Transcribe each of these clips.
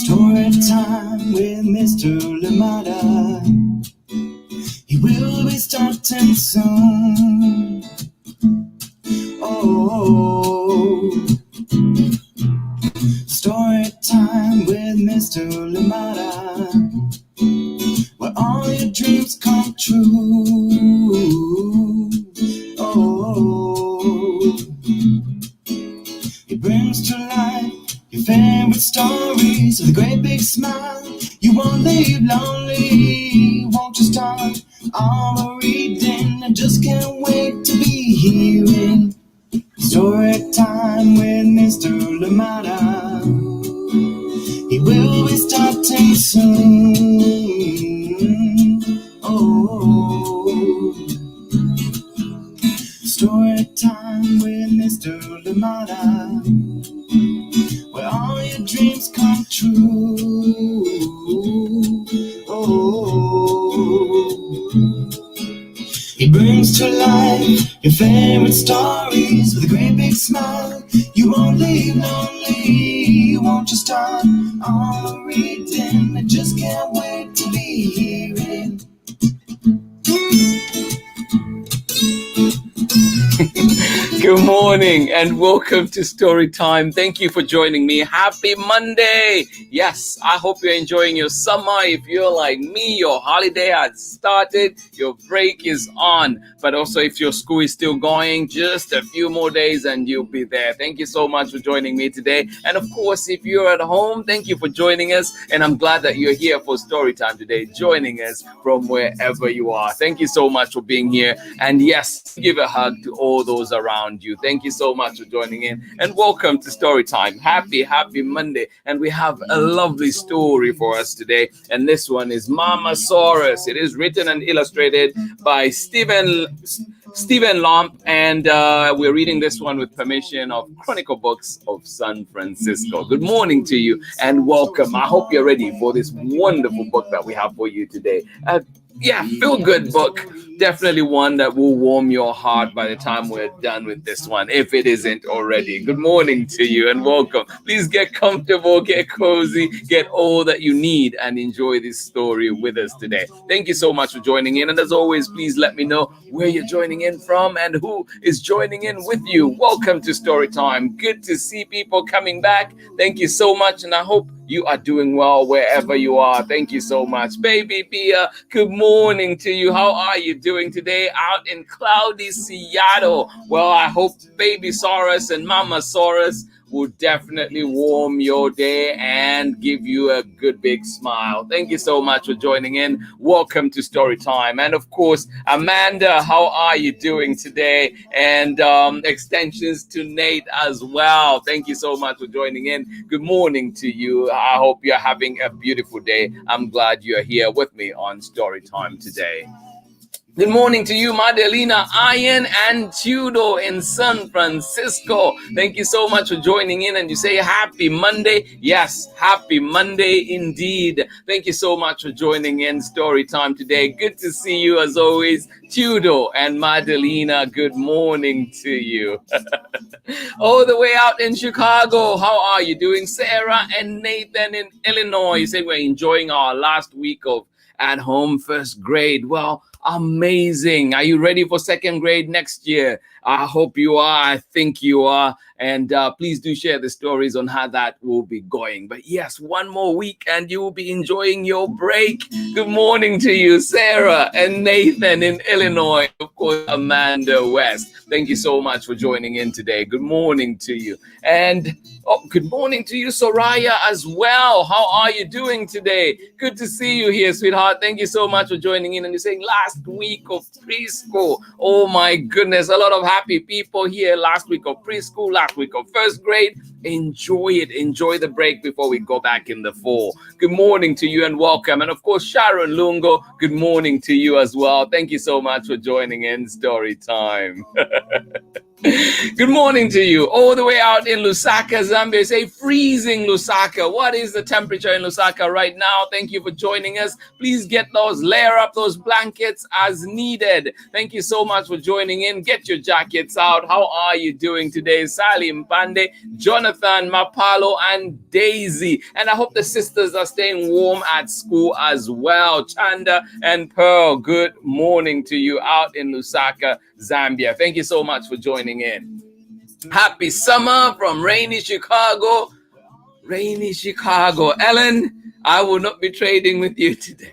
Story time with Mr. Lamada. He will be starting soon. Oh, story time with Mr. Lamada, where all your dreams come true. Oh, he brings to life your favorite stories with a great big smile. You won't leave lonely, won't you start all reading? I just can't wait to be hearing story time with Mr. Lamada. He will be starting soon. Oh, story time with Mr. Lamada, where all your dreams come true. Oh, he brings to life your favorite stories with a great big smile. You won't leave lonely, won't you start all reading? I just can't wait to be hearing. Good morning and welcome to Story Time. Thank you for joining me. Happy Monday. Yes, I hope you're enjoying your summer. If you're like me, your holiday has started, your break is on. But also if your school is still going, just a few more days and you'll be there. Thank you so much for joining me today. And of course, if you're at home, thank you for joining us. And I'm glad that you're here for Story Time today, joining us from wherever you are. Thank you so much for being here. And yes, give a hug to all those around you. Thank you so much for joining in and welcome to Story Time. Happy Monday. And we have a lovely story for us today. And this one is Mamasaurus. It is written and illustrated by Stephen Lomp, and we're reading this one with permission of Chronicle Books of San Francisco. Good morning to you and welcome. I hope you're ready for this wonderful book that we have for you today. Feel good book. Definitely one that will warm your heart by the time we're done with this one, if it isn't already. Good morning to you and welcome. Please get comfortable, get cozy, get all that you need and enjoy this story with us today. Thank you so much for joining in. And as always, please let me know where you're joining in from and who is joining in with you. Welcome to Story Time. Good to see people coming back. Thank you so much. And I hope you are doing well wherever you are. Thank you so much. Baby Pia, good morning to you. How are you doing today out in cloudy Seattle? Well, I hope Babysaurus and Mamasaurus will definitely warm your day and give you a good big smile. Thank you so much for joining in. Welcome to Story Time. And of course, Amanda, how are you doing today? And extensions to Nate as well. Thank you so much for joining in. Good morning to you. I hope you're having a beautiful day. I'm glad you're here with me on Story Time today. Good morning to you, Madelina, Ian, and Tudor in San Francisco. Thank you so much for joining in. And you say happy Monday. Yes, happy Monday indeed. Thank you so much for joining in Story Time today. Good to see you as always, Tudor and Madelina. Good morning to you. All the way out in Chicago. How are you doing? Sarah and Nathan in Illinois. You say we're enjoying our last week of at home first grade. Well, amazing. Are you ready for second grade next year? I hope you are. I think you are. And please do share the stories on how that will be going. But yes, one more week and you will be enjoying your break. Good morning to you, Sarah and Nathan in Illinois. Of course, Amanda West. Thank you so much for joining in today. Good morning to you. And good morning to you, Soraya, as well. How are you doing today? Good to see you here, sweetheart. Thank you so much for joining in. And you're saying last week of preschool. Oh my goodness, a lot of happy people here. Last week of preschool, last week of first grade. Enjoy it. Enjoy the break before we go back in the fall. Good morning to you and welcome. And of course, Sharon Lungo, good morning to you as well. Thank you so much for joining in Story Time. Good morning to you. All the way out in Lusaka, Zambia. Say freezing Lusaka. What is the temperature in Lusaka right now? Thank you for joining us. Please get those, layer up those blankets as needed. Thank you so much for joining in. Get your jackets out. How are you doing today? Sally Mpande, Jonathan Jonathan, Mapalo, and Daisy. And I hope the sisters are staying warm at school as well. Chanda and Pearl, good morning to you out in Lusaka, Zambia. Thank you so much for joining in. Happy summer from rainy Chicago. Rainy Chicago. Ellen, I will not be trading with you today.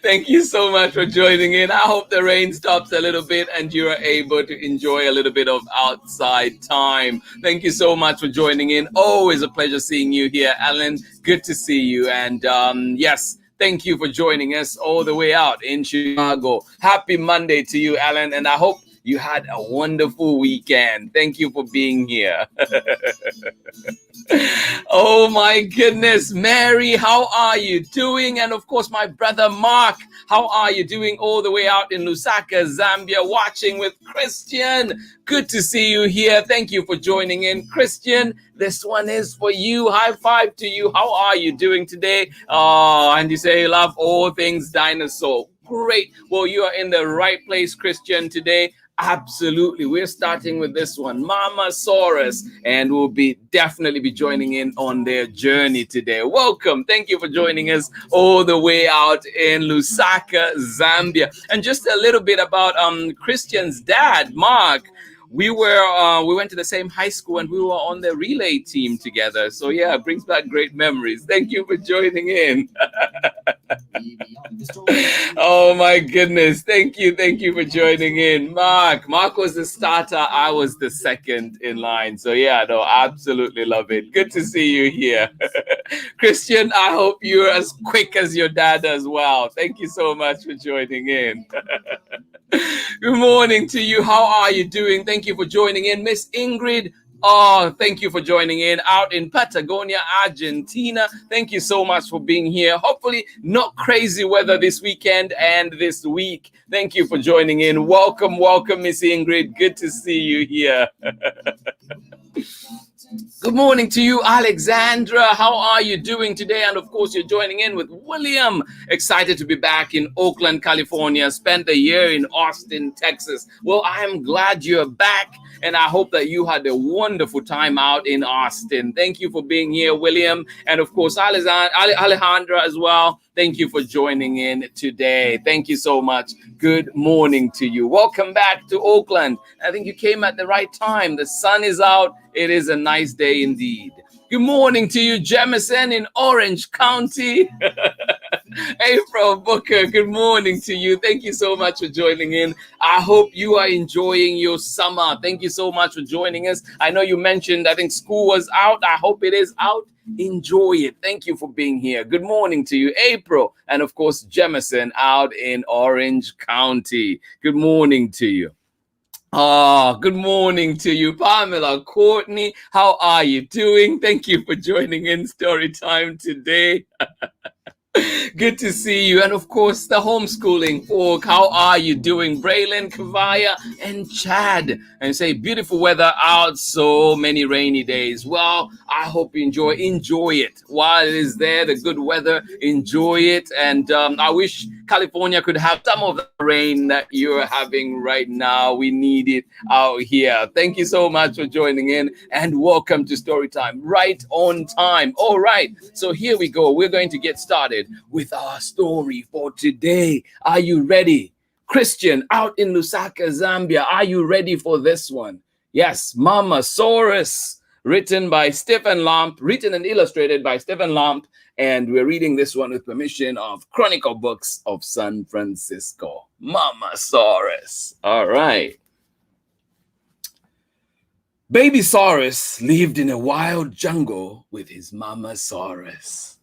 Thank you so much for joining in. I hope the rain stops a little bit and you are able to enjoy a little bit of outside time. Thank you so much for joining in. Always a pleasure seeing you here, Ellen. Good to see you. And yes, thank you for joining us all the way out in Chicago. Happy Monday to you, Ellen. And I hope you had a wonderful weekend. Thank you for being here. Oh my goodness, Mary, how are you doing? And of course, my brother Mark, how are you doing all the way out in Lusaka, Zambia, watching with Christian? Good to see you here. Thank you for joining in. Christian, this one is for you. High five to you. How are you doing today? Oh, and you say you love all things dinosaur. Great. Well, you are in the right place, Christian, today. Absolutely. We're starting with this one, Mamasaurus, and we'll definitely be joining in on their journey today. Welcome. Thank you for joining us all the way out in Lusaka, Zambia. And just a little bit about Christian's dad, Mark. We went to the same high school and we were on the relay team together. So yeah, it brings back great memories. Thank you for joining in. Oh my goodness. Thank you for joining in. Mark was the starter. I was the second in line. So yeah, no, absolutely love it. Good to see you here. Christian, I hope you're as quick as your dad as well. Thank you so much for joining in. Good morning to you. How are you doing? Thank you for joining in. Miss Ingrid, oh, thank you for joining in out in Patagonia, Argentina. Thank you so much for being here. Hopefully not crazy weather this weekend and this week. Thank you for joining in. Welcome, Miss Ingrid. Good to see you here. Good morning to you, Alexandra. How are you doing today? And of course, you're joining in with William. Excited to be back in Oakland, California. Spent a year in Austin, Texas. Well, I'm glad you're back. And I hope that you had a wonderful time out in Austin. Thank you for being here, William. And of course, Alejandra as well. Thank you for joining in today. Thank you so much. Good morning to you. Welcome back to Oakland. I think you came at the right time. The sun is out. It is a nice day indeed. Good morning to you, Jemison in Orange County. April Booker, good morning to you. Thank you so much for joining in. I hope you are enjoying your summer. Thank you so much for joining us. I know you mentioned, I think school was out. I hope it is out. Enjoy it. Thank you for being here. Good morning to you, April. And of course, Jemison out in Orange County. Good morning to you. Oh, good morning to you, Pamela Courtney. How are you doing? Thank you for joining in Story Time today. Good to see you. And of course, the homeschooling folk. How are you doing? Braylon, Kavaya, and Chad. And say, beautiful weather out, so many rainy days. Well, I hope you enjoy it. While it is there, the good weather, enjoy it. And I wish California could have some of the rain that you're having right now. We need it out here. Thank you so much for joining in and welcome to Storytime. Right on time. All right. So here we go. We're going to get started with our story for today. Are you ready? Christian out in Lusaka, Zambia. Are you ready for this one? Yes, Mamasaurus, written by Stephen Lomp, written and illustrated by Stephen Lomp. And we're reading this one with permission of Chronicle Books of San Francisco. Mamasaurus. All right. Babysaurus lived in a wild jungle with his Mamasaurus.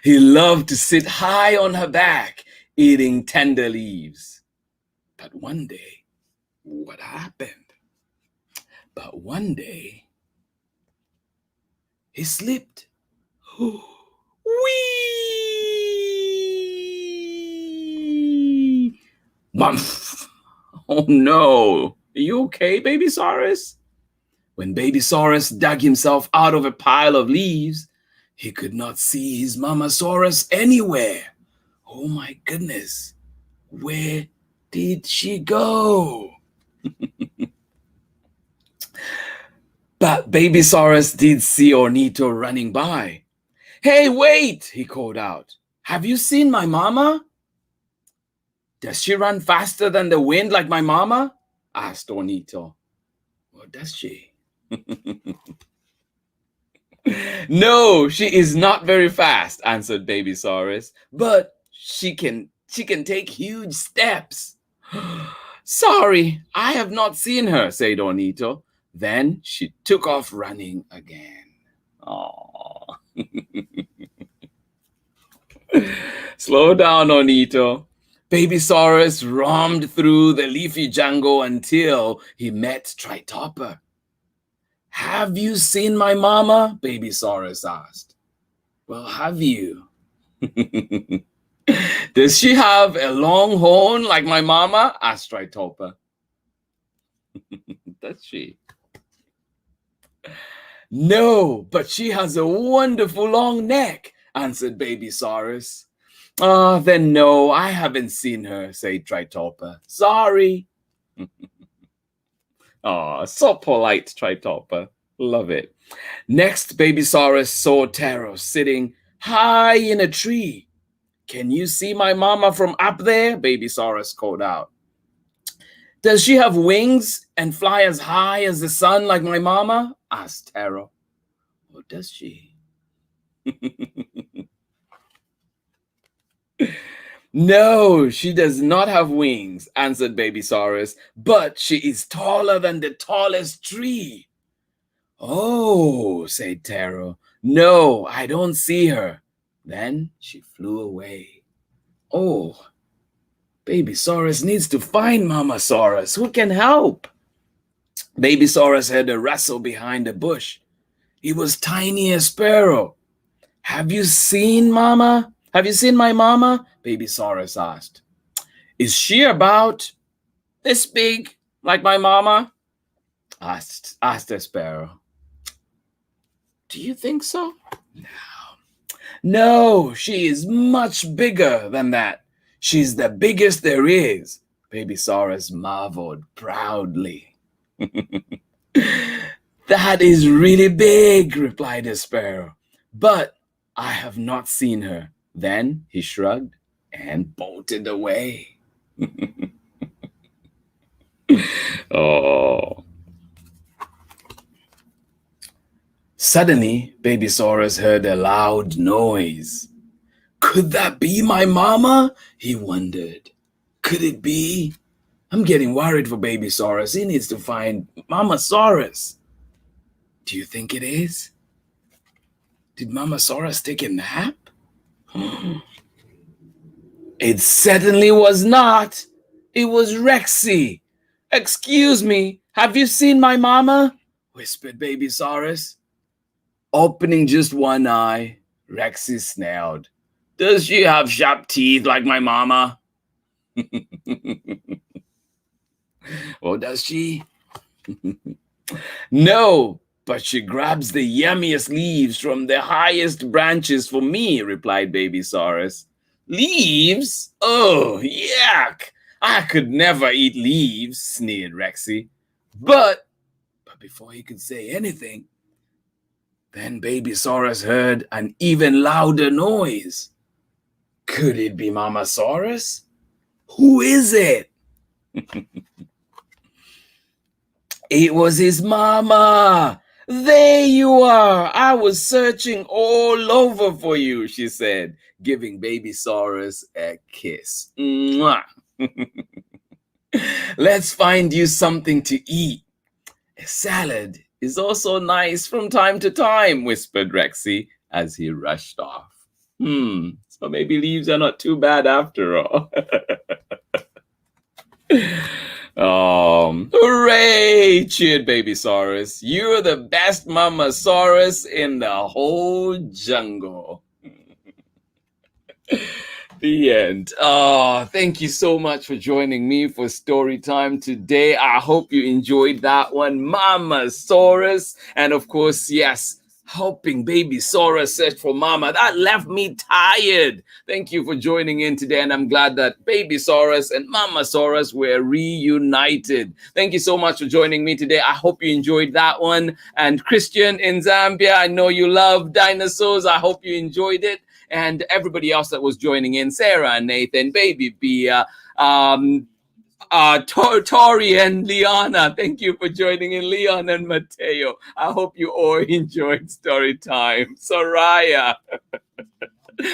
He loved to sit high on her back, eating tender leaves. But one day, what happened? He slipped. Whee! Mumph! Oh no! Are you okay, Babysaurus? When Babysaurus dug himself out of a pile of leaves, he could not see his Mamasaurus anywhere. Oh my goodness. Where did she go? But Babysaurus did see Ornito running by. Hey, wait, he called out. Have you seen my mama? Does she run faster than the wind like my mama? Asked Ornito. Well, does she? No, she is not very fast, answered Babysaurus, but she can take huge steps. Sorry, I have not seen her, said Ornito. Then she took off running again. Aww. Slow down, Ornito. Babysaurus roamed through the leafy jungle until he met Tritopper. Have you seen my mama? Babysaurus asked. Well, have you? Does she have a long horn like my mama? Asked Tritopper. Does she? No, but she has a wonderful long neck, answered Babysaurus. Then no, I haven't seen her, said Tritopper. Sorry. So polite, Tritopper. Love it. Next, Babysaurus saw Taro sitting high in a tree. Can you see my mama from up there? Babysaurus called out. Does she have wings and fly as high as the sun like my mama? Asked Taro. Or does she? No, she does not have wings, answered Babysaurus, but she is taller than the tallest tree. Oh, said Taro. No, I don't see her. Then she flew away. Oh, Babysaurus needs to find Mamasaurus. Who can help? Babysaurus heard a rustle behind a bush. He was tiny as a sparrow. Have you seen Mama? Have you seen my mama? Babysaurus asked. Is she about this big, like my mama? Asked the sparrow. Do you think so? No, she is much bigger than that. She's the biggest there is. Babysaurus marveled proudly. That is really big, replied the sparrow. But I have not seen her. Then he shrugged and bolted away. Oh. Suddenly, Babysaurus heard a loud noise. Could that be my mama? He wondered. Could it be? I'm getting worried for Babysaurus. He needs to find Mamasaurus. Do you think it is? Did Mamasaurus take a nap? It certainly was not. It was Rexy. Excuse me, have you seen my mama? Whispered Babysaurus. Opening just one eye, Rexy snarled. Does she have sharp teeth like my mama? Or does she? No, but she grabs the yummiest leaves from the highest branches for me, replied Babysaurus. Leaves? Oh, yuck! I could never eat leaves, sneered Rexy. But before he could say anything, then Babysaurus heard an even louder noise. Could it be Mamasaurus? Who is it? It was his mama. There you are. I was searching all over for you, she said, giving Babysaurus a kiss. Mwah. Let's find you something to eat. A salad is also nice from time to time, whispered Rexy as he rushed off. So maybe leaves are not too bad after all. Hooray! Cheered Babysaurus. You're the best Mamasaurus in the whole jungle. The end. Thank you so much for joining me for story time today. I hope you enjoyed that one, Mamasaurus. And of course, yes, helping Babysaurus search for mama. That left me tired. Thank you for joining in today, and I'm glad that Babysaurus and Mamasaurus were reunited. Thank you so much for joining me today. I hope you enjoyed that one. And Christian in Zambia, I know you love dinosaurs. I hope you enjoyed it. And everybody else that was joining in, Sarah and Nathan, Baby Bia, Tori and Liana, thank you for joining in. Leon and Mateo, I hope you all enjoyed story time. Soraya,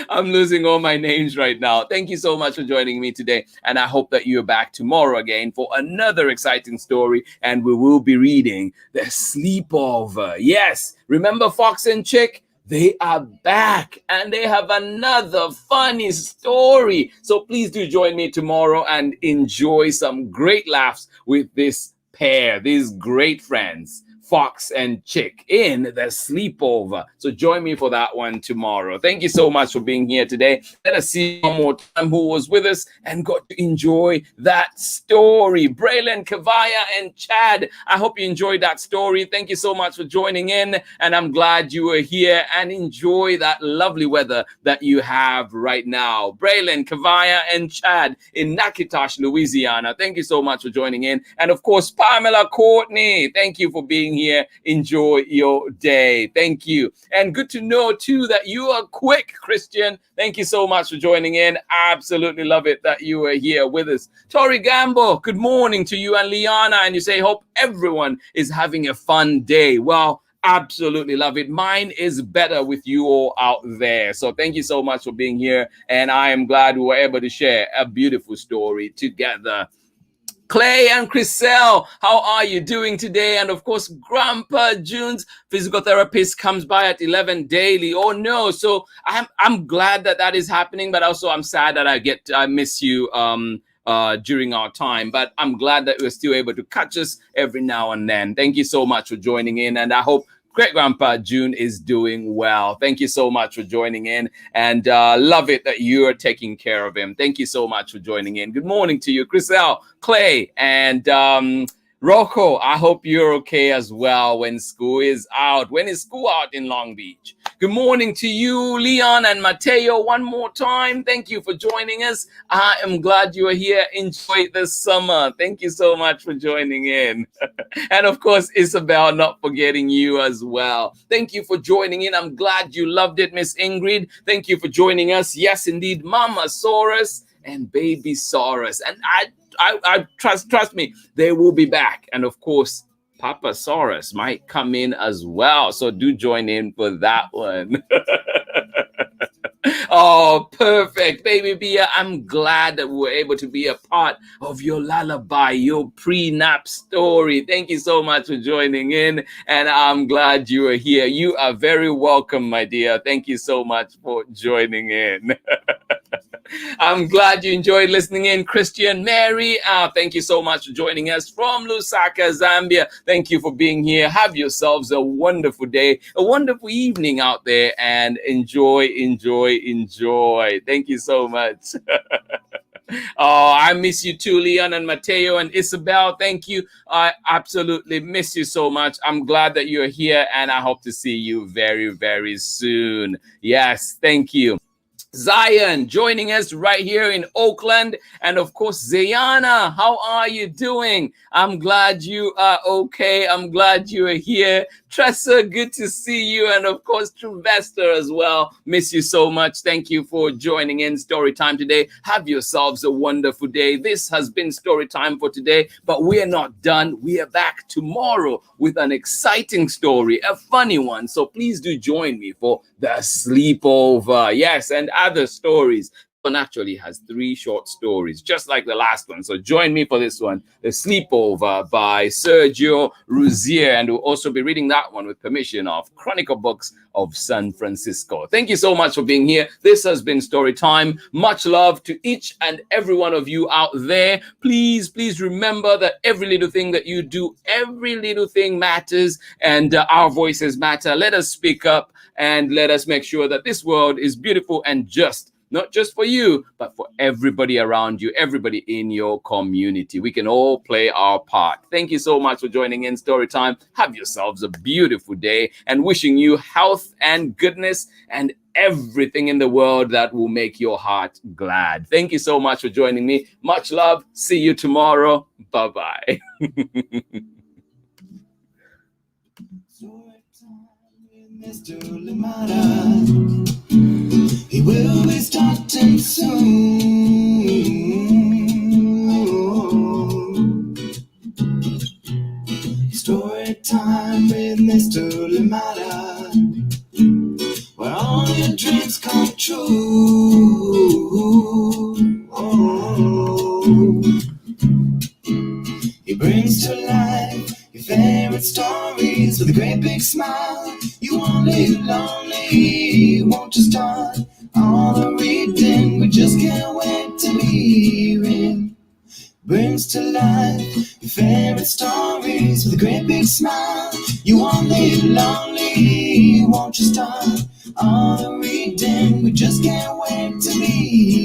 I'm losing all my names right now. Thank you so much for joining me today, and I hope that you're back tomorrow again for another exciting story, and we will be reading The Sleepover. Yes, remember Fox and Chick? They are back and they have another funny story. So please do join me tomorrow and enjoy some great laughs with this pair, these great friends, Fox and Chick, in The Sleepover. So join me for that one tomorrow. Thank you so much for being here today. Let us see one more time who was with us and got to enjoy that story. Braylon, Kavaya, and Chad, I hope you enjoyed that story. Thank you so much for joining in, and I'm glad you were here and enjoy that lovely weather that you have right now. Braylon, Kavaya, and Chad in Nakitosh, Louisiana, thank you so much for joining in. And of course, Pamela Courtney, thank you for being here. Enjoy your day. Thank you. And good to know too that you are quick, Christian. Thank you so much for joining in. Absolutely love it that you are here with us. Tori Gamble, good morning to you and Liana. And you say, hope everyone is having a fun day. Well, absolutely love it. Mine is better with you all out there. So thank you so much for being here. And I am glad we were able to share a beautiful story together. Clay and Chriselle, how are you doing today? And of course, Grandpa June's physical therapist comes by at 11 daily. Oh no! So I'm glad that is happening, but also I'm sad that I miss you during our time. But I'm glad that we're still able to catch us every now and then. Thank you so much for joining in, and I hope Great Grandpa June is doing well. Thank you so much for joining in, and love it that you are taking care of him. Thank you so much for joining in. Good morning to you, Chriselle, Clay, and Rocco. I hope you're okay as well when school is out. When is school out in Long Beach? Good morning to you, Leon and Mateo, one more time. Thank you for joining us. I am glad you are here. Enjoy the summer. Thank you so much for joining in. And of course, Isabel, not forgetting you as well. Thank you for joining in. I'm glad you loved it, Miss Ingrid. Thank you for joining us. Yes, indeed, Mamasaurus and Babysaurus. And I trust me, they will be back. And of course, Papasaurus might come in as well. So do join in for that one. Oh, perfect. Baby Bia, I'm glad that we were able to be a part of your lullaby, your pre-nap story. Thank you so much for joining in, and I'm glad you are here. You are very welcome, my dear. Thank you so much for joining in. I'm glad you enjoyed listening in. Christian, Mary, thank you so much for joining us from Lusaka, Zambia. Thank you for being here. Have yourselves a wonderful day, a wonderful evening out there, and enjoy. Thank you so much. Oh, I miss you too, Leon and Mateo and Isabel. Thank you. I absolutely miss you so much. I'm glad that you're here, and I hope to see you very, very soon. Yes, thank you. Zion joining us right here in Oakland. And of course, Zayana, how are you doing? I'm glad you are okay. I'm glad you are here. Tressa, good to see you. And of course, Trevester as well. Miss you so much. Thank you for joining in Story Time today. Have yourselves a wonderful day. This has been Story Time for today, but we are not done. We are back tomorrow with an exciting story, a funny one. So please do join me for The Sleepover. Yes, and other stories. One actually has 3 short stories, just like the last one. So join me for this one, The Sleepover by Sergio Ruzier. And we'll also be reading that one with permission of Chronicle Books of San Francisco. Thank you so much for being here. This has been Story Time. Much love to each and every one of you out there. Please remember that every little thing that you do, every little thing matters, and our voices matter. Let us speak up and let us make sure that this world is beautiful and just not just for you, but for everybody around you, everybody in your community. We can all play our part. Thank you so much for joining in Storytime. Have yourselves a beautiful day, and wishing you health and goodness and everything in the world that will make your heart glad. Thank you so much for joining me. Much love. See you tomorrow. Bye-bye. Mr. Lamada, he will be starting soon. Story time with Mr. Lamada, where all your dreams come true. He brings to life your favorite stories with a great big smile. You won't live lonely, won't you start all the reading? We just can't wait to hear him. Brings to life your favorite stories with a great big smile. You won't live lonely, won't you start all the reading? We just can't wait to hear